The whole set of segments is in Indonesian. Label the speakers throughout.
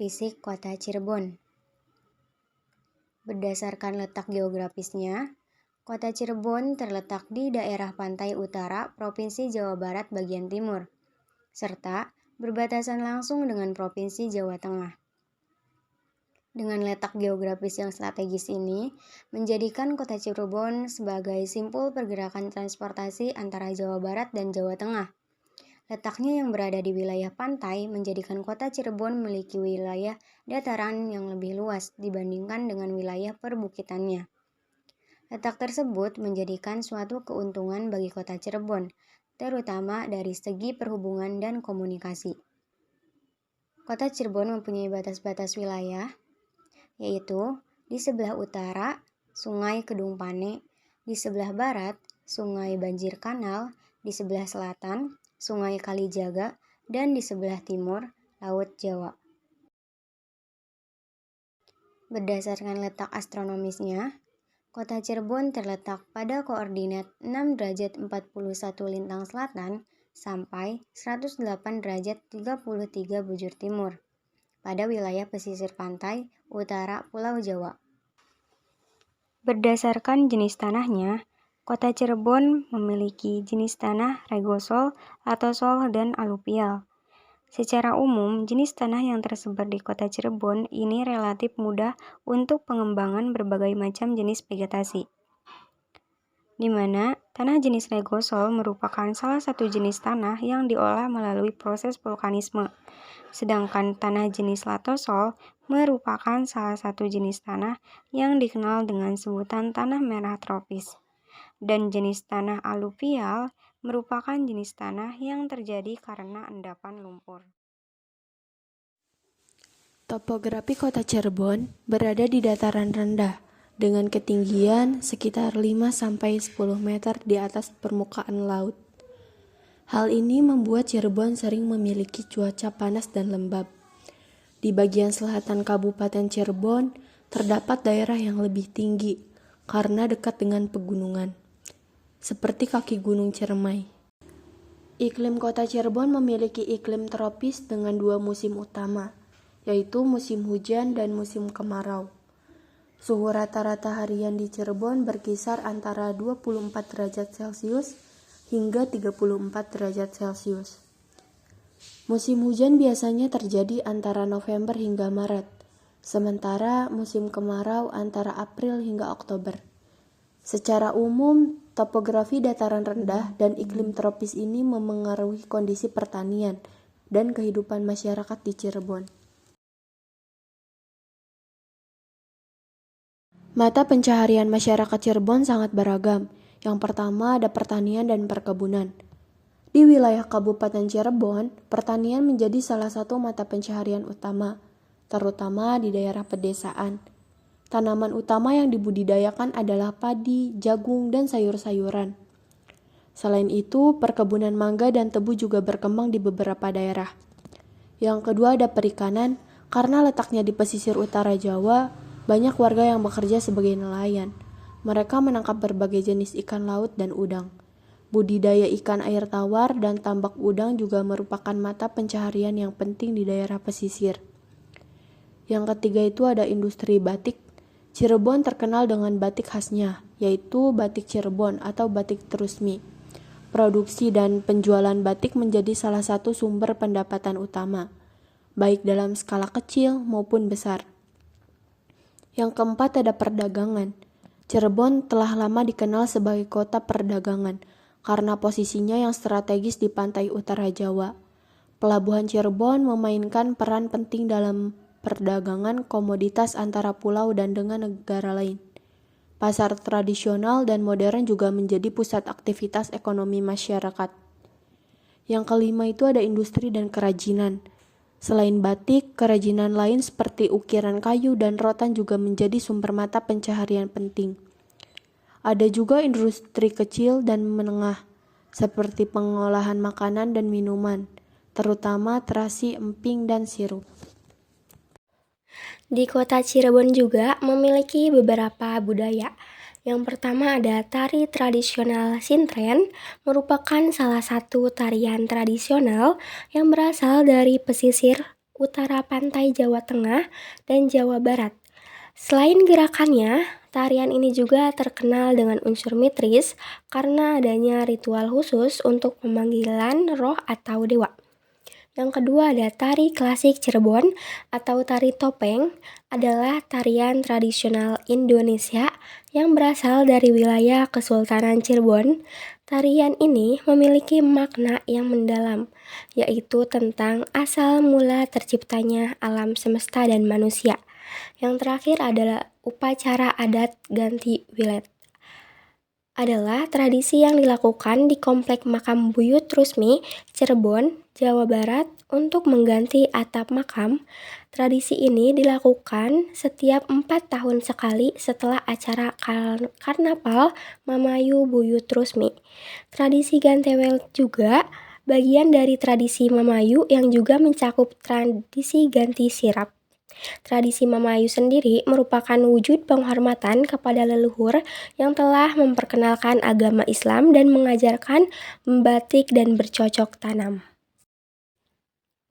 Speaker 1: fisik kota Cirebon. Berdasarkan letak geografisnya, kota Cirebon terletak di daerah pantai utara Provinsi Jawa Barat bagian timur, serta berbatasan langsung dengan Provinsi Jawa Tengah. Dengan letak geografis yang strategis ini, menjadikan kota Cirebon sebagai simpul pergerakan transportasi antara Jawa Barat dan Jawa Tengah. Letaknya yang berada di wilayah pantai menjadikan kota Cirebon memiliki wilayah dataran yang lebih luas dibandingkan dengan wilayah perbukitannya. Letak tersebut menjadikan suatu keuntungan bagi kota Cirebon, terutama dari segi perhubungan dan komunikasi. Kota Cirebon mempunyai batas-batas wilayah, yaitu di sebelah utara, Sungai Kedung Pane, di sebelah barat, Sungai Banjir Kanal, di sebelah selatan, Sungai Kalijaga, dan di sebelah timur, Laut Jawa. Berdasarkan letak astronomisnya, kota Cirebon terletak pada koordinat 6 derajat 41 lintang selatan sampai 108 derajat 33 bujur timur pada wilayah pesisir pantai utara Pulau Jawa. Berdasarkan jenis tanahnya, kota Cirebon memiliki jenis tanah regosol atau sol dan aluvial. Secara umum, jenis tanah yang tersebar di kota Cirebon ini relatif mudah untuk pengembangan berbagai macam jenis vegetasi, di mana tanah jenis regosol merupakan salah satu jenis tanah yang diolah melalui proses vulkanisme, sedangkan tanah jenis latosol merupakan salah satu jenis tanah yang dikenal dengan sebutan tanah merah tropis, dan jenis tanah aluvial merupakan jenis tanah yang terjadi karena endapan lumpur.
Speaker 2: Topografi kota Cirebon berada di dataran rendah dengan ketinggian sekitar 5-10 meter di atas permukaan laut. Hal ini membuat Cirebon sering memiliki cuaca panas dan lembab. Di bagian selatan Kabupaten Cirebon terdapat daerah yang lebih tinggi karena dekat dengan pegunungan, seperti kaki Gunung Ciremai. Iklim kota Cirebon memiliki iklim tropis dengan 2 musim utama, yaitu musim hujan dan musim kemarau. Suhu rata-rata harian di Cirebon berkisar antara 24 derajat Celcius hingga 34 derajat Celcius. Musim hujan biasanya terjadi antara November hingga Maret, sementara musim kemarau antara April hingga Oktober. Secara umum, topografi dataran rendah dan iklim tropis ini memengaruhi kondisi pertanian dan kehidupan masyarakat di Cirebon. Mata pencaharian masyarakat Cirebon sangat beragam. Yang pertama ada pertanian dan perkebunan. Di wilayah Kabupaten Cirebon, pertanian menjadi salah satu mata pencaharian utama, terutama di daerah pedesaan. Tanaman utama yang dibudidayakan adalah padi, jagung, dan sayur-sayuran. Selain itu, perkebunan mangga dan tebu juga berkembang di beberapa daerah. Yang kedua ada perikanan, karena letaknya di pesisir utara Jawa, banyak warga yang bekerja sebagai nelayan. Mereka menangkap berbagai jenis ikan laut dan udang. Budidaya ikan air tawar dan tambak udang juga merupakan mata pencaharian yang penting di daerah pesisir. Yang ketiga itu ada industri batik. Cirebon terkenal dengan batik khasnya, yaitu batik Cirebon atau batik Trusmi. Produksi dan penjualan batik menjadi salah satu sumber pendapatan utama, baik dalam skala kecil maupun besar. Yang keempat ada perdagangan. Cirebon telah lama dikenal sebagai kota perdagangan karena posisinya yang strategis di pantai utara Jawa. Pelabuhan Cirebon memainkan peran penting dalam perdagangan komoditas antara pulau dan dengan negara lain. Pasar tradisional dan modern juga menjadi pusat aktivitas ekonomi masyarakat. Yang kelima itu ada industri dan kerajinan. Selain batik, kerajinan lain seperti ukiran kayu dan rotan juga menjadi sumber mata pencaharian penting. Ada juga industri kecil dan menengah, seperti pengolahan makanan dan minuman, terutama terasi, emping, dan sirup.
Speaker 3: Di kota Cirebon juga memiliki beberapa budaya. Yang pertama ada tari tradisional Sintren, merupakan salah satu tarian tradisional yang berasal dari pesisir utara pantai Jawa Tengah dan Jawa Barat. Selain gerakannya, tarian ini juga terkenal dengan unsur mitris karena adanya ritual khusus untuk pemanggilan roh atau dewa. Yang kedua ada tari klasik Cirebon atau tari topeng, adalah tarian tradisional Indonesia yang berasal dari wilayah Kesultanan Cirebon. Tarian ini memiliki makna yang mendalam, yaitu tentang asal mula terciptanya alam semesta dan manusia. Yang terakhir adalah upacara adat ganti wilayah, adalah tradisi yang dilakukan di Komplek Makam Buyut Rusmi, Cirebon, Jawa Barat untuk mengganti atap makam. Tradisi ini dilakukan setiap 4 tahun sekali setelah acara Karnaval Mamayu Buyut Rusmi. Tradisi Gantewel juga bagian dari tradisi Mamayu yang juga mencakup tradisi ganti sirap. Tradisi Mamayu sendiri merupakan wujud penghormatan kepada leluhur yang telah memperkenalkan agama Islam dan mengajarkan membatik dan bercocok tanam.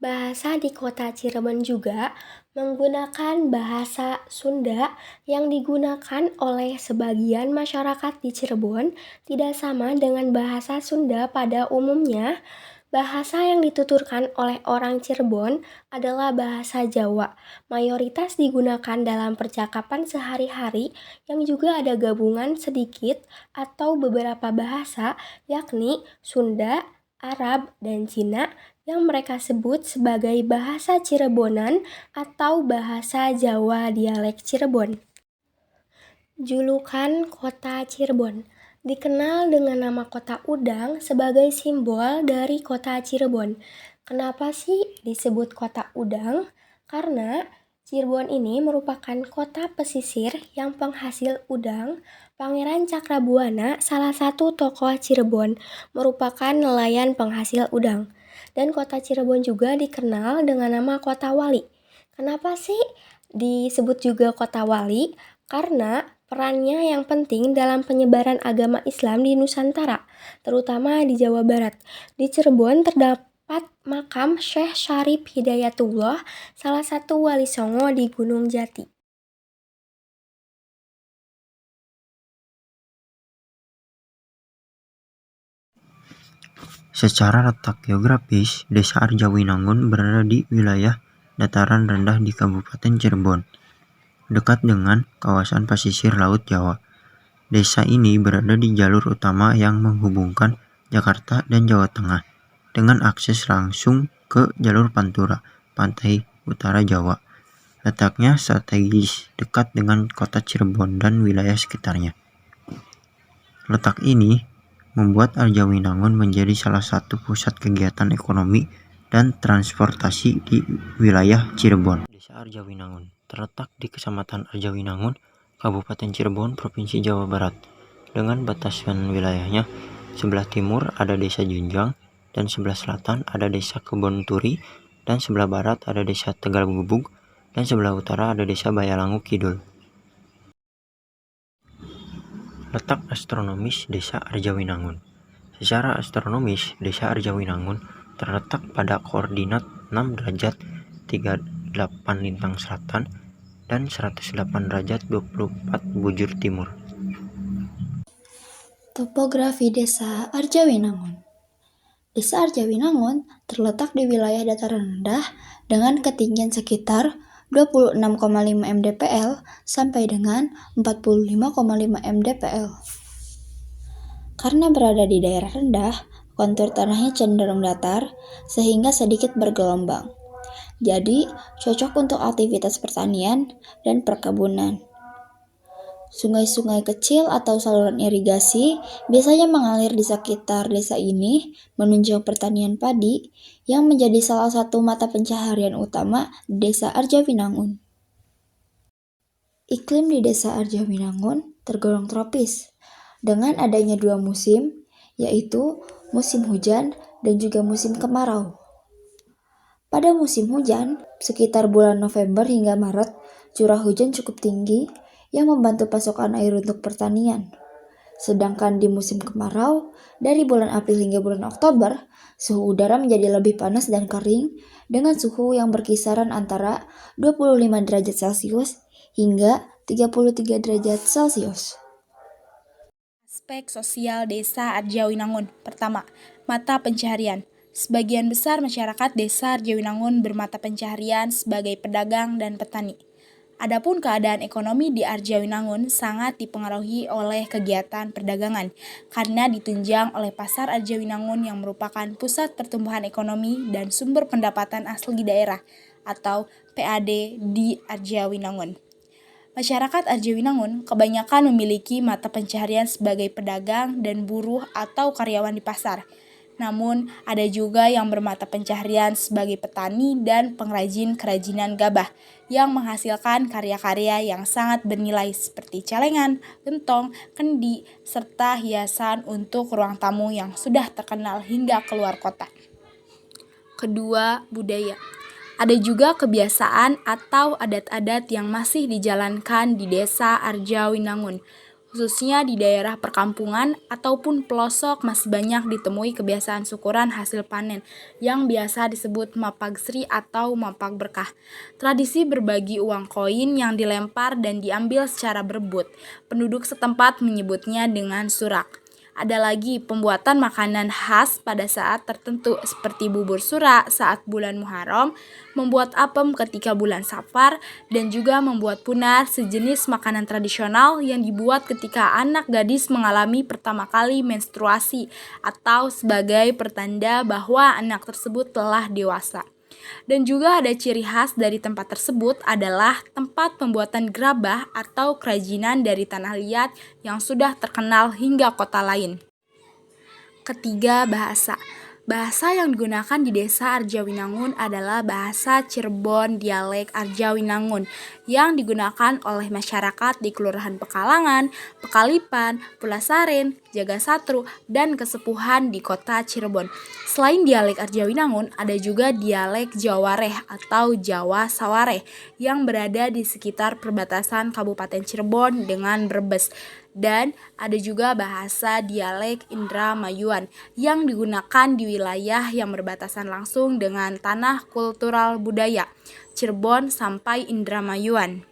Speaker 3: Bahasa di kota Cirebon juga menggunakan bahasa Sunda yang digunakan oleh sebagian masyarakat di Cirebon tidak sama dengan bahasa Sunda pada umumnya. Bahasa yang dituturkan oleh orang Cirebon adalah bahasa Jawa. Mayoritas digunakan dalam percakapan sehari-hari yang juga ada gabungan sedikit atau beberapa bahasa, yakni Sunda, Arab, dan Cina yang mereka sebut sebagai bahasa Cirebonan atau bahasa Jawa dialek Cirebon. Julukan Kota Cirebon dikenal dengan nama Kota Udang sebagai simbol dari Kota Cirebon. Kenapa sih disebut Kota Udang? Karena Cirebon ini merupakan kota pesisir yang penghasil udang. Pangeran Cakrabuana, salah satu tokoh Cirebon, merupakan nelayan penghasil udang. Dan kota Cirebon juga dikenal dengan nama Kota Wali. Kenapa sih disebut juga Kota Wali? Karena perannya yang penting dalam penyebaran agama Islam di Nusantara, terutama di Jawa Barat. Di Cirebon terdapat makam Syekh Syarif Hidayatullah, salah satu wali songo di Gunung Jati.
Speaker 4: Secara letak geografis, Desa Arjawinangun berada di wilayah dataran rendah di Kabupaten Cirebon, dekat dengan kawasan pesisir Laut Jawa. Desa ini berada di jalur utama yang menghubungkan Jakarta dan Jawa Tengah, dengan akses langsung ke jalur Pantura, pantai utara Jawa. Letaknya strategis, dekat dengan kota Cirebon dan wilayah sekitarnya. Letak ini membuat Arjawinangun menjadi salah satu pusat kegiatan ekonomi dan transportasi di wilayah Cirebon. Desa Arjawinangun terletak di Kecamatan Arjawinangun, Kabupaten Cirebon, Provinsi Jawa Barat. Dengan batasan wilayahnya, sebelah timur ada Desa Junjang, dan sebelah selatan ada Desa Kebon Turi, dan sebelah barat ada Desa Tegal Gubug, dan sebelah utara ada Desa Bayalangu Kidul. Letak astronomis Desa Arjawinangun. Secara astronomis, Desa Arjawinangun terletak pada koordinat 6 derajat 38 lintang selatan dan 108 derajat 24 bujur timur.
Speaker 5: Topografi Desa Arjawinangun. Desa Arjawinangun terletak di wilayah dataran rendah dengan ketinggian sekitar 26,5 mdpl sampai dengan 45,5 mdpl. Karena berada di daerah rendah, kontur tanahnya cenderung datar sehingga sedikit bergelombang. Jadi, cocok untuk aktivitas pertanian dan perkebunan. Sungai-sungai kecil atau saluran irigasi biasanya mengalir di sekitar desa ini, menunjang pertanian padi yang menjadi salah satu mata pencaharian utama Desa Arjawinangun. Iklim di Desa Arjawinangun tergolong tropis, dengan adanya 2 musim, yaitu musim hujan dan juga musim kemarau. Pada musim hujan, sekitar bulan November hingga Maret, curah hujan cukup tinggi yang membantu pasokan air untuk pertanian. Sedangkan di musim kemarau, dari bulan April hingga bulan Oktober, suhu udara menjadi lebih panas dan kering dengan suhu yang berkisaran antara 25 derajat Celcius hingga 33 derajat Celcius.
Speaker 6: Aspek sosial Desa Arjawinangun. Pertama, mata pencaharian. Sebagian besar masyarakat Desa Arjawinangun bermata pencaharian sebagai pedagang dan petani. Adapun keadaan ekonomi di Arjawinangun sangat dipengaruhi oleh kegiatan perdagangan karena ditunjang oleh Pasar Arjawinangun yang merupakan pusat pertumbuhan ekonomi dan sumber pendapatan asli daerah atau PAD di Arjawinangun. Masyarakat Arjawinangun kebanyakan memiliki mata pencaharian sebagai pedagang dan buruh atau karyawan di pasar. Namun, ada juga yang bermata pencaharian sebagai petani dan pengrajin kerajinan gabah yang menghasilkan karya-karya yang sangat bernilai seperti celengan, gentong, kendi, serta hiasan untuk ruang tamu yang sudah terkenal hingga keluar kota. Kedua, budaya. Ada juga kebiasaan atau adat-adat yang masih dijalankan di Desa Arjawinangun, khususnya di daerah perkampungan ataupun pelosok masih banyak ditemui kebiasaan syukuran hasil panen yang biasa disebut mapagsri atau mapak berkah. Tradisi berbagi uang koin yang dilempar dan diambil secara berebut. Penduduk setempat menyebutnya dengan surak. Ada lagi pembuatan makanan khas pada saat tertentu seperti bubur sura saat bulan Muharram, membuat apem ketika bulan Safar, dan juga membuat punar sejenis makanan tradisional yang dibuat ketika anak gadis mengalami pertama kali menstruasi atau sebagai pertanda bahwa anak tersebut telah dewasa. Dan juga ada ciri khas dari tempat tersebut adalah tempat pembuatan gerabah atau kerajinan dari tanah liat yang sudah terkenal hingga kota lain. Ketiga, bahasa. Bahasa yang digunakan di Desa Arjawinangun adalah bahasa Cirebon dialek Arjawinangun yang digunakan oleh masyarakat di Kelurahan Pekalangan, Pekalipan, Pulasaren, Jagasatru, dan Kesepuhan di kota Cirebon. Selain dialek Arjawinangun, ada juga dialek Jawareh atau Jawa Sawareh yang berada di sekitar perbatasan Kabupaten Cirebon dengan Brebes. Dan ada juga bahasa dialek Indramayuan yang digunakan di wilayah yang berbatasan langsung dengan tanah kultural budaya Cirebon sampai Indramayuan.